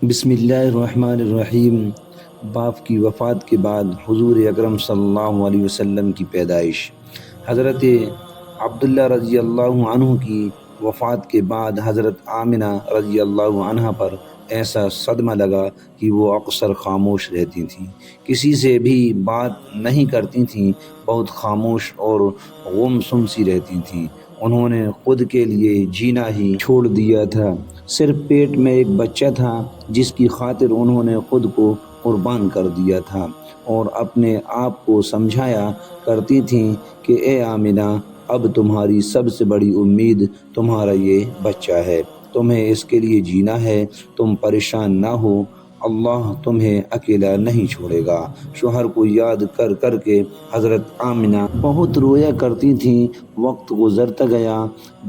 بسم اللہ الرحمن الرحیم۔ باپ کی وفات کے بعد حضور اکرم صلی اللہ علیہ وسلم کی پیدائش۔ حضرت عبداللہ رضی اللہ عنہ کی وفات کے بعد حضرت آمنہ رضی اللہ عنہ پر ایسا صدمہ لگا کہ وہ اکثر خاموش رہتی تھیں، کسی سے بھی بات نہیں کرتی تھیں، بہت خاموش اور گمسم سی رہتی تھیں۔ انہوں نے خود کے لیے جینا ہی چھوڑ دیا تھا۔ صرف پیٹ میں ایک بچہ تھا جس کی خاطر انہوں نے خود کو قربان کر دیا تھا، اور اپنے آپ کو سمجھایا کرتی تھیں کہ اے آمنہ، اب تمہاری سب سے بڑی امید تمہارا یہ بچہ ہے، تمہیں اس کے لیے جینا ہے، تم پریشان نہ ہو، اللہ تمہیں اکیلا نہیں چھوڑے گا۔ شوہر کو یاد کر کر کے حضرت آمنہ بہت رویا کرتی تھیں۔ وقت گزرتا گیا،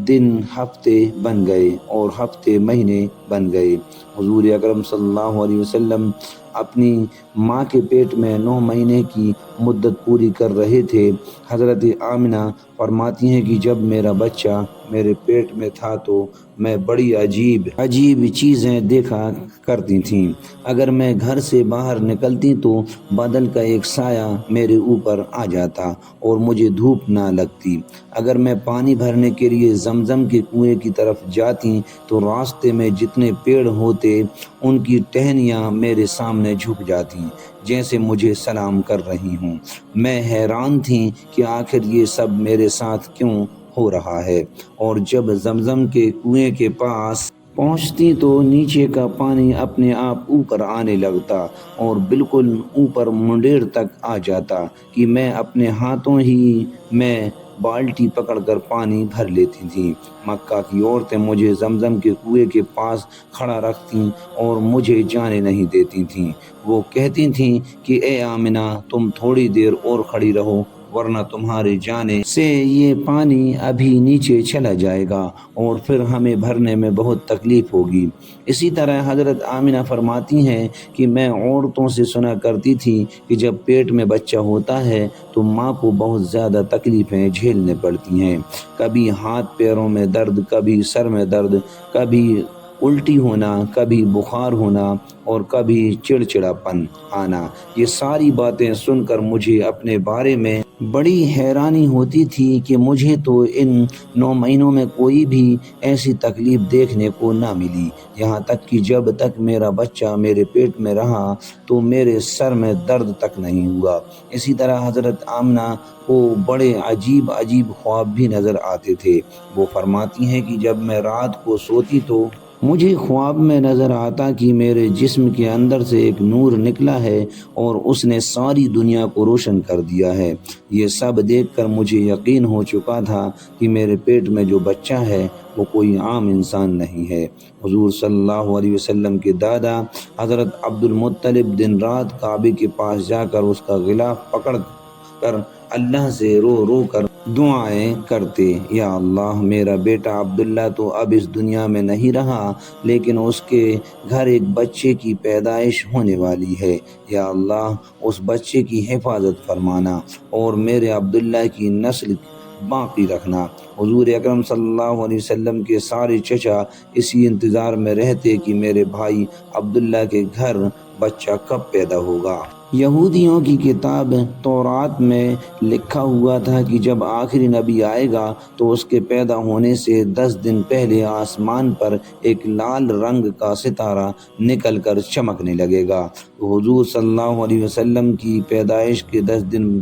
دن ہفتے بن گئے اور ہفتے مہینے بن گئے۔ حضور اکرم صلی اللہ علیہ وسلم اپنی ماں کے پیٹ میں 9 مہینے کی مدت پوری کر رہے تھے۔ حضرت آمنہ فرماتی ہیں کہ جب میرا بچہ میرے پیٹ میں تھا تو میں بڑی عجیب چیزیں دیکھا کرتی تھیں۔ اگر میں گھر سے باہر نکلتی تو بادل کا ایک سایہ میرے اوپر آ جاتا اور مجھے دھوپ نہ لگتی۔ اگر میں پانی بھرنے کے لیے زمزم کے کنویں کی طرف جاتی تو راستے میں جتنے پیڑ ہوتے ان کی ٹہنیاں میرے سامنے جھک جاتی جیسے مجھے سلام کر رہی ہوں۔ میں حیران تھی کہ آخر یہ سب میرے ساتھ کیوں ہو رہا ہے، اور جب زمزم کے کنویں کے پاس پہنچتی تو نیچے کا پانی اپنے آپ اوپر آنے لگتا اور بالکل اوپر منڈیر تک آ جاتا کہ میں اپنے ہاتھوں ہی میں بالٹی پکڑ کر پانی بھر لیتی تھی۔ مکہ کی عورتیں مجھے زمزم کے کنویں کے پاس کھڑا رکھتیں اور مجھے جانے نہیں دیتی تھیں۔ وہ کہتی تھیں کہ اے آمنہ، تم تھوڑی دیر اور کھڑی رہو، ورنہ تمہارے جانے سے یہ پانی ابھی نیچے چلا جائے گا اور پھر ہمیں بھرنے میں بہت تکلیف ہوگی۔ اسی طرح حضرت آمنہ فرماتی ہیں کہ میں عورتوں سے سنا کرتی تھی کہ جب پیٹ میں بچہ ہوتا ہے تو ماں کو بہت زیادہ تکلیفیں جھیلنے پڑتی ہیں، کبھی ہاتھ پیروں میں درد، کبھی سر میں درد، کبھی الٹی ہونا، کبھی بخار ہونا اور کبھی چڑچڑاپن آنا۔ یہ ساری باتیں سن کر مجھے اپنے بارے میں بڑی حیرانی ہوتی تھی کہ مجھے تو ان 9 مہینوں میں کوئی بھی ایسی تکلیف دیکھنے کو نہ ملی، یہاں تک کہ جب تک میرا بچہ میرے پیٹ میں رہا تو میرے سر میں درد تک نہیں ہوا۔ اسی طرح حضرت آمنہ کو بڑے عجیب خواب بھی نظر آتے تھے۔ وہ فرماتی ہیں کہ جب میں رات کو سوتی تو مجھے خواب میں نظر آتا کہ میرے جسم کے اندر سے ایک نور نکلا ہے اور اس نے ساری دنیا کو روشن کر دیا ہے۔ یہ سب دیکھ کر مجھے یقین ہو چکا تھا کہ میرے پیٹ میں جو بچہ ہے وہ کوئی عام انسان نہیں ہے۔ حضور صلی اللہ علیہ وسلم کے دادا حضرت عبد المطلب دن رات کعبے کے پاس جا کر اس کا غلاف پکڑ کر اللہ سے رو رو کر دعائیں کرتے، یا اللہ، میرا بیٹا عبداللہ تو اب اس دنیا میں نہیں رہا، لیکن اس کے گھر ایک بچے کی پیدائش ہونے والی ہے، یا اللہ اس بچے کی حفاظت فرمانا اور میرے عبداللہ کی نسل باقی رکھنا۔ حضور اکرم صلی اللہ علیہ وسلم کے سارے چچا اسی انتظار میں رہتے کہ میرے بھائی عبداللہ کے گھر بچہ کب پیدا ہوگا۔ یہودیوں کی کتاب تورات میں لکھا ہوا تھا کہ جب آخری نبی آئے گا تو اس کے پیدا ہونے سے 10 دن پہلے آسمان پر ایک لال رنگ کا ستارہ نکل کر چمکنے لگے گا۔ حضور صلی اللہ علیہ وسلم کی پیدائش کے 10 دن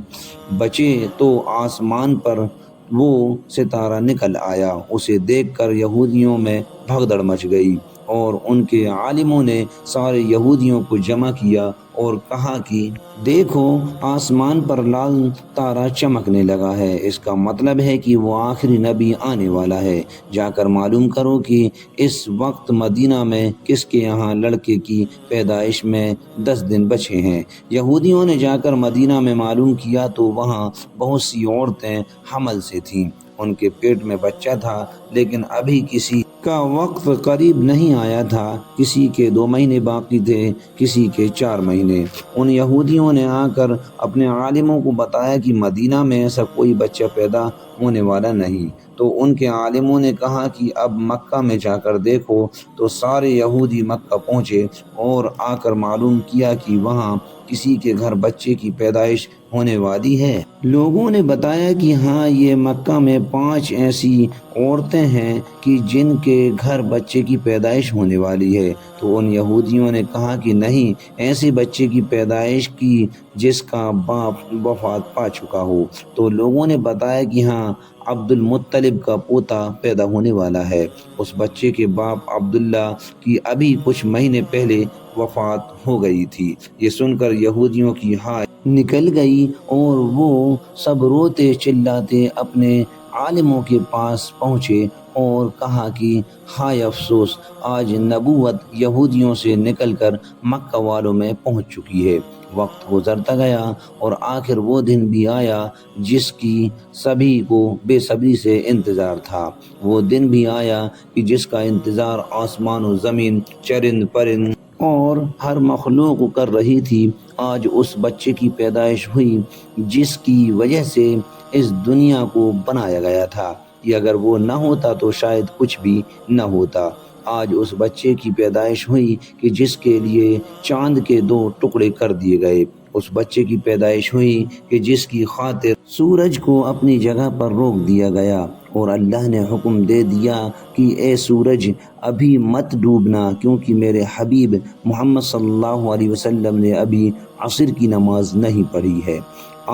بچے تو آسمان پر وہ ستارہ نکل آیا۔ اسے دیکھ کر یہودیوں میں بھگدڑ مچ گئی اور ان کے عالموں نے سارے یہودیوں کو جمع کیا اور کہا کہ دیکھو، آسمان پر لال تارا چمکنے لگا ہے، اس کا مطلب ہے کہ وہ آخری نبی آنے والا ہے۔ جا کر معلوم کرو کہ اس وقت مدینہ میں کس کے یہاں لڑکے کی پیدائش میں 10 دن بچے ہیں۔ یہودیوں نے جا کر مدینہ میں معلوم کیا تو وہاں بہت سی عورتیں حمل سے تھیں، ان کے پیٹ میں بچہ تھا لیکن ابھی کسی کا وقت قریب نہیں آیا تھا، کسی کے 2 مہینے باقی تھے، کسی کے 4 مہینے۔ ان یہودیوں نے آ کر اپنے عالموں کو بتایا کہ مدینہ میں ایسا کوئی بچہ پیدا ہونے والا نہیں۔ تو ان کے عالموں نے کہا کہ اب مکہ میں جا کر دیکھو۔ تو سارے یہودی مکہ پہنچے اور آ کر معلوم کیا کہ وہاں کسی کے گھر بچے کی پیدائش ہونے والی ہے۔ لوگوں نے بتایا کہ ہاں، یہ مکہ میں 5 ایسی عورتیں ہیں کہ جن کے گھر بچے کی پیدائش ہونے والی ہے۔ تو ان یہودیوں نے کہا کہ نہیں، ایسے بچے کی پیدائش کی جس کا باپ وفات پا چکا ہو۔ تو لوگوں نے بتایا کہ ہاں، عبد المطلب کا پوتا پیدا ہونے والا ہے۔ اس بچے کے باپ عبداللہ کی ابھی کچھ مہینے پہلے وفات ہو گئی تھی۔ یہ سن کر یہودیوں کی ہائے نکل گئی اور وہ سب روتے چلاتے اپنے عالموں کے پاس پہنچے اور کہا کہ ہائے افسوس، آج نبوت یہودیوں سے نکل کر مکہ والوں میں پہنچ چکی ہے۔ وقت گزرتا گیا اور آخر وہ دن بھی آیا جس کی سبھی کو بے صبری سے انتظار تھا۔ وہ دن بھی آیا کہ جس کا انتظار آسمان و زمین، چرند پرند اور ہر مخلوق کر رہی تھی۔ آج اس بچے کی پیدائش ہوئی جس کی وجہ سے اس دنیا کو بنایا گیا تھا، کہ اگر وہ نہ ہوتا تو شاید کچھ بھی نہ ہوتا۔ آج اس بچے کی پیدائش ہوئی کہ جس کے لیے چاند کے 2 ٹکڑے کر دیے گئے۔ اس بچے کی پیدائش ہوئی کہ جس کی خاطر سورج کو اپنی جگہ پر روک دیا گیا اور اللہ نے حکم دے دیا کہ اے سورج ابھی مت ڈوبنا، کیونکہ میرے حبیب محمد صلی اللہ علیہ وسلم نے ابھی عصر کی نماز نہیں پڑھی ہے۔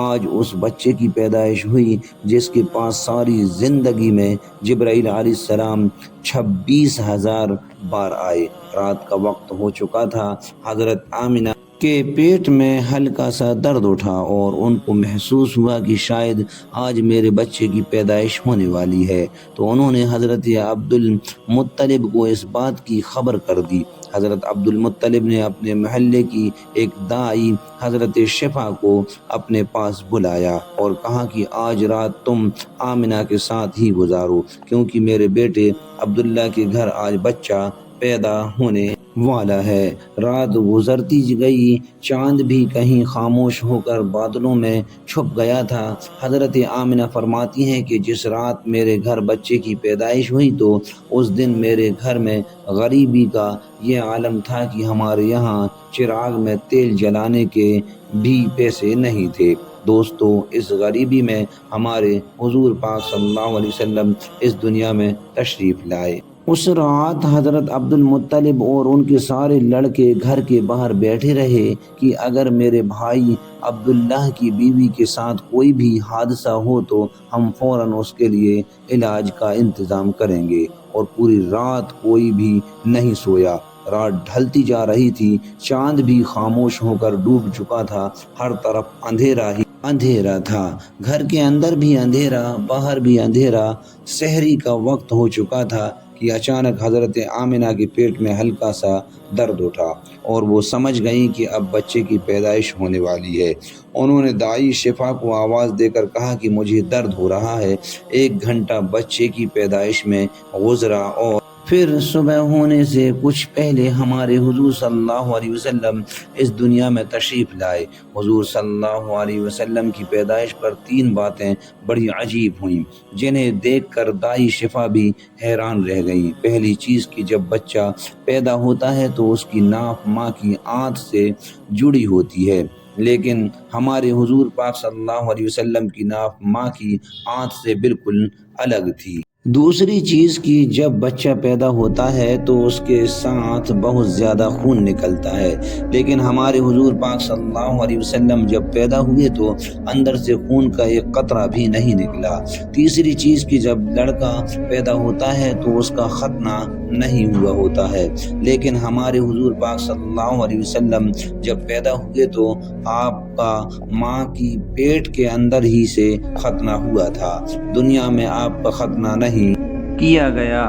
آج اس بچے کی پیدائش ہوئی جس کے پاس ساری زندگی میں جبرائیل علیہ السلام 26,000 بار آئے۔ رات کا وقت ہو چکا تھا۔ حضرت آمنہ کے پیٹ میں ہلکا سا درد اٹھا اور ان کو محسوس ہوا کہ شاید آج میرے بچے کی پیدائش ہونے والی ہے۔ تو انہوں نے حضرت عبد المطلب کو اس بات کی خبر کر دی۔ حضرت عبد المطلب نے اپنے محلے کی ایک دائی حضرت شفا کو اپنے پاس بلایا اور کہا کہ آج رات تم آمنہ کے ساتھ ہی گزارو، کیونکہ میرے بیٹے عبداللہ کے گھر آج بچہ پیدا ہونے والا ہے۔ رات گزرتی گئی، چاند بھی کہیں خاموش ہو کر بادلوں میں چھپ گیا تھا۔ حضرت آمنہ فرماتی ہیں کہ جس رات میرے گھر بچے کی پیدائش ہوئی تو اس دن میرے گھر میں غریبی کا یہ عالم تھا کہ ہمارے یہاں چراغ میں تیل جلانے کے بھی پیسے نہیں تھے۔ دوستو، اس غریبی میں ہمارے حضور پاک صلی اللہ علیہ وسلم اس دنیا میں تشریف لائے۔ اس رات حضرت عبد المطلب اور ان کے سارے لڑکے گھر کے باہر بیٹھے رہے کہ اگر میرے بھائی عبداللہ کی بیوی کے ساتھ کوئی بھی حادثہ ہو تو ہم فوراً اس کے لیے علاج کا انتظام کریں گے۔ اور پوری رات کوئی بھی نہیں سویا۔ رات ڈھلتی جا رہی تھی، چاند بھی خاموش ہو کر ڈوب چکا تھا، ہر طرف اندھیرا ہی اندھیرا تھا، گھر کے اندر بھی اندھیرا، باہر بھی اندھیرا۔ سحری کا وقت ہو چکا تھا کہ اچانک حضرت آمنہ کے پیٹ میں ہلکا سا درد اٹھا اور وہ سمجھ گئیں کہ اب بچے کی پیدائش ہونے والی ہے۔ انہوں نے دائی شفا کو آواز دے کر کہا کہ مجھے درد ہو رہا ہے۔ 1 گھنٹہ بچے کی پیدائش میں گزرا اور پھر صبح ہونے سے کچھ پہلے ہمارے حضور صلی اللہ علیہ وسلم اس دنیا میں تشریف لائے۔ حضور صلی اللہ علیہ وسلم کی پیدائش پر 3 باتیں بڑی عجیب ہوئیں جنہیں دیکھ کر دائی شفا بھی حیران رہ گئی۔ پہلی چیز کہ جب بچہ پیدا ہوتا ہے تو اس کی ناف ماں کی آنت سے جڑی ہوتی ہے، لیکن ہمارے حضور پاک صلی اللہ علیہ وسلم کی ناف ماں کی آنت سے بالکل الگ تھی۔ دوسری چیز کہ جب بچہ پیدا ہوتا ہے تو اس کے ساتھ بہت زیادہ خون نکلتا ہے، لیکن ہمارے حضور پاک صلی اللہ علیہ وسلم جب پیدا ہوئے تو اندر سے خون کا ایک قطرہ بھی نہیں نکلا۔ تیسری چیز کہ جب لڑکا پیدا ہوتا ہے تو اس کا ختنہ نہیں ہوا ہوتا ہے، لیکن ہمارے حضور پاک صلی اللہ علیہ وسلم جب پیدا ہوئے تو آپ کا ماں کی پیٹ کے اندر ہی سے ختنہ ہوا تھا، دنیا میں آپ کا ختنہ نہیں کیا گیا۔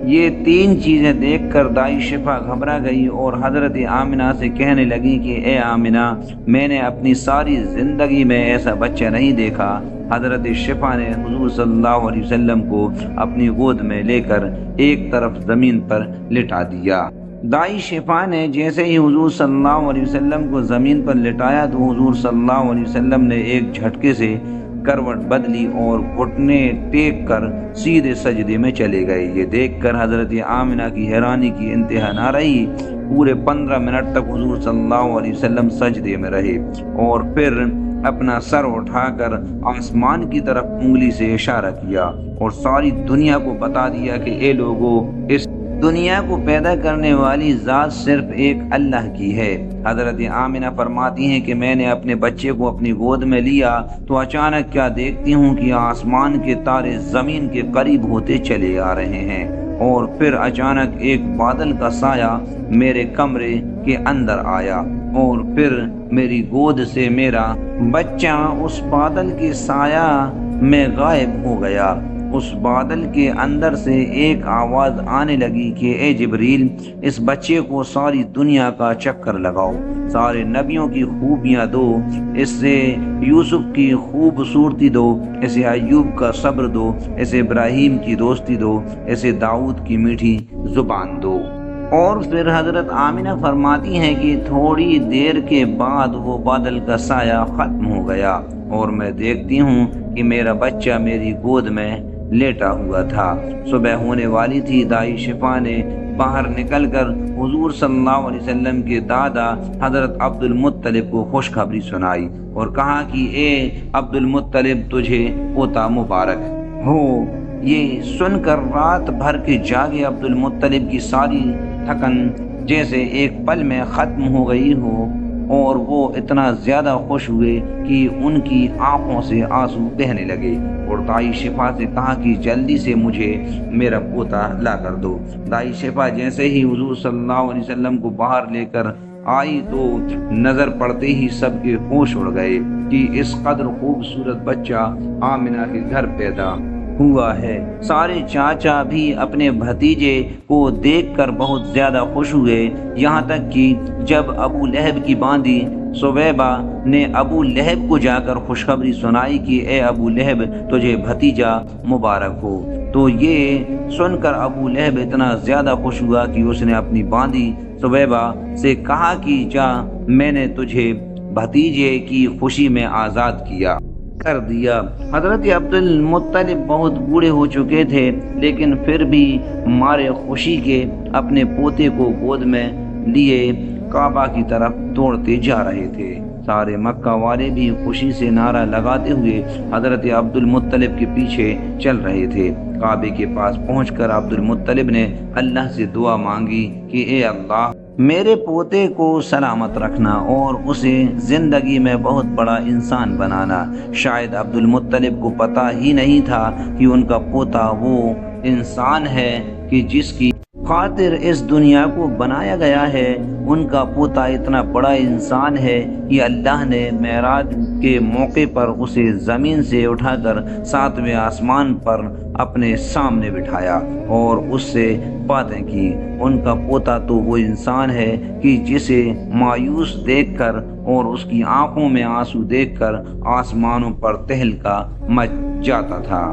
یہ تین چیزیں دیکھ کر دائی شفا گھبرا گئی اور حضرت آمنہ سے کہنے لگی کہ اے آمنہ، میں نے اپنی ساری زندگی میں ایسا بچہ نہیں دیکھا۔ حضرت شفا نے حضور صلی اللہ علیہ وسلم کو اپنی گود میں لے کر ایک طرف زمین پر لٹا دیا۔ دائی شفا نے جیسے ہی حضور صلی اللہ علیہ وسلم کو زمین پر لٹایا تو حضور صلی اللہ علیہ وسلم نے ایک جھٹکے سے کروٹ بدلی اور گھٹنے ٹیک کر سیدھے سجدے میں چلے گئے۔ یہ دیکھ کر حضرت آمنہ کی حیرانی کی انتہا نہ رہی۔ پورے 15 منٹ تک حضور صلی اللہ علیہ وسلم سجدے میں رہے اور پھر اپنا سر اٹھا کر آسمان کی طرف انگلی سے اشارہ کیا اور ساری دنیا کو بتا دیا کہ اے لوگو، اس دنیا کو پیدا کرنے والی ذات صرف ایک اللہ کی ہے۔ حضرت آمنہ فرماتی ہیں کہ میں نے اپنے بچے کو اپنی گود میں لیا تو اچانک کیا دیکھتی ہوں کہ آسمان کے تارے زمین کے قریب ہوتے چلے آ رہے ہیں اور پھر اچانک ایک بادل کا سایہ میرے کمرے کے اندر آیا اور پھر میری گود سے میرا بچہ اس بادل کے سایہ میں غائب ہو گیا۔ اس بادل کے اندر سے ایک آواز آنے لگی کہ اے جبریل، اس بچے کو ساری دنیا کا چکر لگاؤ، سارے نبیوں کی خوبیاں دو، اسے یوسف کی خوبصورتی دو، اسے ایوب کا صبر دو، اسے ابراہیم کی دوستی دو، اسے داؤد کی میٹھی زبان دو۔ اور پھر حضرت آمنہ فرماتی ہیں کہ تھوڑی دیر کے بعد وہ بادل کا سایہ ختم ہو گیا اور میں دیکھتی ہوں کہ میرا بچہ میری گود میں لیٹا ہوا تھا۔ صبح ہونے والی تھی۔ دائی شفا نے باہر نکل کر حضور صلی اللہ علیہ وسلم کے دادا حضرت عبد المطلب کو خوشخبری سنائی اور کہا کہ اے عبد المطلب، تجھے پوتا مبارک ہو۔ یہ سن کر رات بھر کے جاگے عبد المطلب کی ساری تھکن جیسے ایک پل میں ختم ہو گئی ہو اور وہ اتنا زیادہ خوش ہوئے کہ ان کی آنکھوں سے آنسو بہنے لگے اور دائی شفا سے کہا کہ جلدی سے مجھے میرا پوتا لا کر دو۔ دائی شفا جیسے ہی حضور صلی اللہ علیہ وسلم کو باہر لے کر آئی تو نظر پڑتے ہی سب کے ہوش اڑ گئے کہ اس قدر خوبصورت بچہ آمنہ کے گھر پیدا ہوا ہے۔ سارے چاچا بھی اپنے بھتیجے کو دیکھ کر بہت زیادہ خوش ہوئے، یہاں تک کہ جب ابو لہب کی باندی سویبہ نے ابو لہب کو جا کر خوشخبری سنائی کہ اے ابو لہب، تجھے بھتیجا مبارک ہو، تو یہ سن کر ابو لہب اتنا زیادہ خوش ہوا کہ اس نے اپنی باندی سویبہ سے کہا کہ جا، میں نے تجھے بھتیجے کی خوشی میں آزاد کر دیا۔ حضرت عبد المطلب بہت بوڑھے ہو چکے تھے لیکن پھر بھی مارے خوشی کے اپنے پوتے کو گود میں لیے کعبہ کی طرف دوڑتے جا رہے تھے۔ سارے مکہ والے بھی خوشی سے نعرہ لگاتے ہوئے حضرت عبد المطلب کے پیچھے چل رہے تھے۔ کعبے کے پاس پہنچ کر عبد المطلب نے اللہ سے دعا مانگی کہ اے اللہ، میرے پوتے کو سلامت رکھنا اور اسے زندگی میں بہت بڑا انسان بنانا۔ شاید عبد المطلب کو پتہ ہی نہیں تھا کہ ان کا پوتا وہ انسان ہے کہ جس کی خاطر اس دنیا کو بنایا گیا ہے۔ ان کا پوتا اتنا بڑا انسان ہے کہ اللہ نے معراج کے موقع پر اسے زمین سے اٹھا کر 7ویں آسمان پر اپنے سامنے بٹھایا اور اس سے باتیں کی۔ ان کا پوتا تو وہ انسان ہے کہ جسے مایوس دیکھ کر اور اس کی آنکھوں میں آنسو دیکھ کر آسمانوں پر تہلکا مچ جاتا تھا۔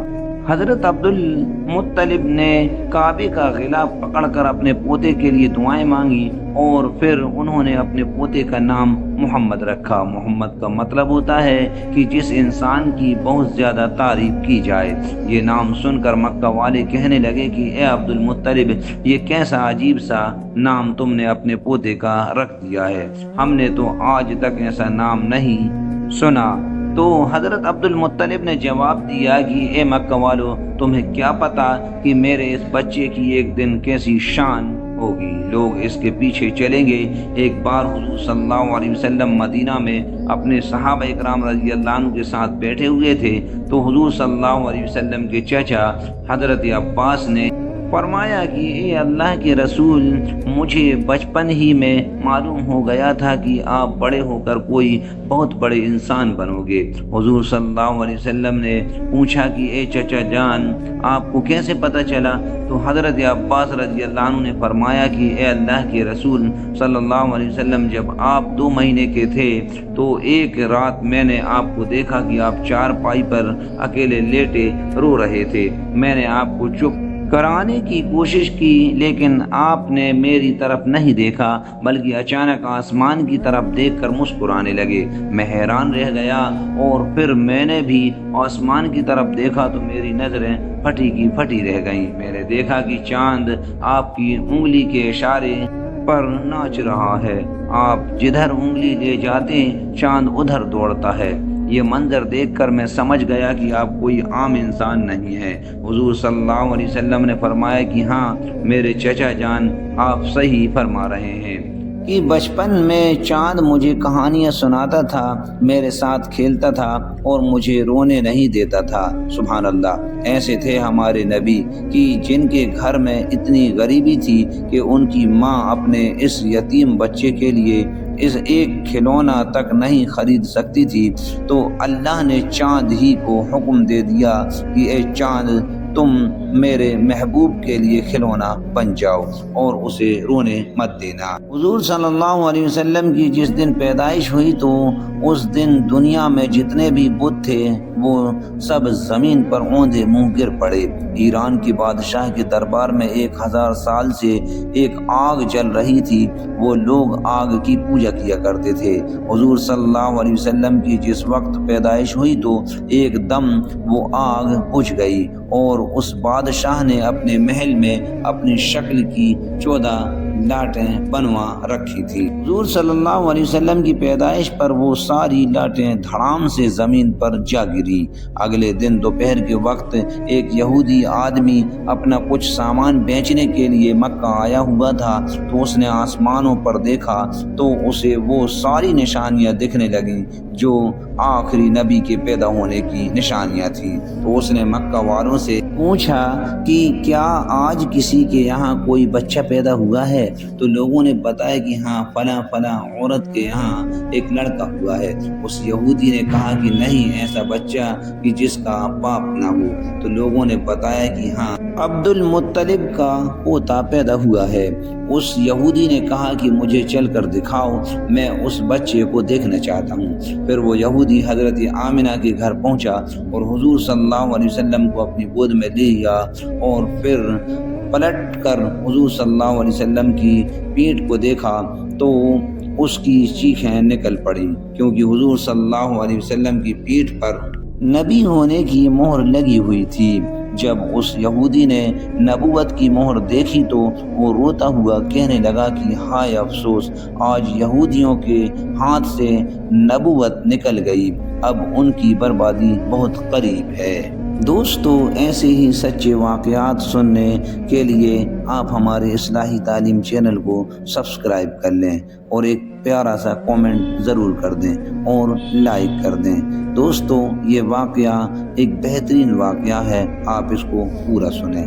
حضرت عبد المطلب نے کعبے کا غلاف پکڑ کر اپنے پوتے کے لیے دعائیں مانگی اور پھر انہوں نے اپنے پوتے کا نام محمد رکھا۔ محمد کا مطلب ہوتا ہے کہ جس انسان کی بہت زیادہ تعریف کی جائے۔ یہ نام سن کر مکہ والے کہنے لگے کہ اے عبد المطلب، یہ کیسا عجیب سا نام تم نے اپنے پوتے کا رکھ دیا ہے، ہم نے تو آج تک ایسا نام نہیں سنا۔ تو حضرت عبد المطلب نے جواب دیا کہ اے مکہ والو، تمہیں کیا پتا کہ میرے اس بچے کی ایک دن کیسی شان ہوگی، لوگ اس کے پیچھے چلیں گے۔ ایک بار حضور صلی اللہ علیہ وسلم مدینہ میں اپنے صحابہ اکرام رضی اللہ عنہ کے ساتھ بیٹھے ہوئے تھے تو حضور صلی اللہ علیہ وسلم کے چچا حضرت عباس نے فرمایا کہ اے اللہ کے رسول، مجھے بچپن ہی میں معلوم ہو گیا تھا کہ آپ بڑے ہو کر کوئی بہت بڑے انسان بنو گے۔ حضور صلی اللہ علیہ وسلم نے پوچھا کہ اے چچا جان، آپ کو کیسے پتہ چلا؟ تو حضرت عباس رضی اللہ عنہ نے فرمایا کہ اے اللہ کے رسول صلی اللہ علیہ وسلم، جب آپ 2 مہینے کے تھے تو ایک رات میں نے آپ کو دیکھا کہ آپ چارپائی پر اکیلے لیٹے رو رہے تھے۔ میں نے آپ کو چپ کرانے کی کوشش کی، لیکن آپ نے میری طرف نہیں دیکھا بلکہ اچانک آسمان کی طرف دیکھ کر مسکرانے لگے۔ میں حیران رہ گیا اور پھر میں نے بھی آسمان کی طرف دیکھا تو میری نظریں پھٹی کی پھٹی رہ گئیں۔ میں نے دیکھا کہ چاند آپ کی انگلی کے اشارے پر ناچ رہا ہے، آپ جدھر انگلی لے جاتے چاند ادھر دوڑتا ہے۔ یہ منظر دیکھ کر میں سمجھ گیا کہ آپ کوئی عام انسان نہیں ہے۔ حضور صلی اللہ علیہ وسلم نے فرمایا کہ ہاں میرے چچا جان، آپ صحیح فرما رہے ہیں کہ بچپن میں چاند مجھے کہانیاں سناتا تھا، میرے ساتھ کھیلتا تھا اور مجھے رونے نہیں دیتا تھا۔ سبحان اللہ، ایسے تھے ہمارے نبی کہ جن کے گھر میں اتنی غریبی تھی کہ ان کی ماں اپنے اس یتیم بچے کے لیے اس ایک کھلونا تک نہیں خرید سکتی تھی، تو اللہ نے چاند ہی کو حکم دے دیا کہ اے چاند، تم میرے محبوب کے لیے کھلونا بن جاؤ اور اسے رونے مت دینا۔ حضور صلی اللہ علیہ وسلم کی جس دن پیدائش ہوئی تو اس دن دنیا میں جتنے بھی بت تھے وہ سب زمین پر اوندھے منہ گر پڑے۔ ایران کی بادشاہ کے دربار میں 1000 سال سے ایک آگ جل رہی تھی، وہ لوگ آگ کی پوجا کیا کرتے تھے۔ حضور صلی اللہ علیہ وسلم کی جس وقت پیدائش ہوئی تو ایک دم وہ آگ بجھ گئی اور اس بادشاہ نے اپنے محل میں اپنی شکل کی 14 لاٹیں بنوا رکھی تھی۔ حضور صلی اللہ علیہ وسلم کی پیدائش پر وہ ساری لاٹیں دھڑام سے زمین پر جا گری۔ اگلے دن دوپہر کے وقت ایک یہودی آدمی اپنا کچھ سامان بیچنے کے لیے مکہ آیا ہوا تھا، تو اس نے آسمانوں پر دیکھا تو اسے وہ ساری نشانیاں دکھنے لگیں جو آخری نبی کے پیدا ہونے کی نشانیاں تھیں۔ تو اس نے مکہ والوں سے پوچھا کہ کیا آج کسی کے یہاں کوئی بچہ پیدا ہوا ہے؟ تو لوگوں نے بتایا کہ ہاں فلاں فلاں عورت کے یہاں ایک لڑکا ہوا ہے۔ اس یہودی نے کہا کہ نہیں ایسا بچہ کہ جس کا باپ نہ ہو۔ تو لوگوں نے بتایا کہ ہاں عبد المطلب کا پوتا پیدا ہوا ہے۔ اس یہودی نے کہا کہ مجھے چل کر دکھاؤ، میں اس بچے کو دیکھنا چاہتا ہوں۔ پھر وہ یہودی حضرت آمنہ کے گھر پہنچا اور حضور صلی اللہ علیہ وسلم کو اپنی گود میں لے گیا اور پھر پلٹ کر حضور صلی اللہ علیہ وسلم کی پیٹھ کو دیکھا تو اس کی چیخیں نکل پڑیں، کیونکہ حضور صلی اللہ علیہ وسلم کی پیٹھ پر نبی ہونے کی مہر لگی ہوئی تھی۔ جب اس یہودی نے نبوت کی مہر دیکھی تو وہ روتا ہوا کہنے لگا کہ ہائے افسوس، آج یہودیوں کے ہاتھ سے نبوت نکل گئی، اب ان کی بربادی بہت قریب ہے۔ دوستو، ایسے ہی سچے واقعات سننے کے لیے آپ ہمارے اصلاحی تعلیم چینل کو سبسکرائب کر لیں اور ایک پیارا سا کومنٹ ضرور کر دیں اور لائک کر دیں۔ دوستو، یہ واقعہ ایک بہترین واقعہ ہے، آپ اس کو پورا سنیں۔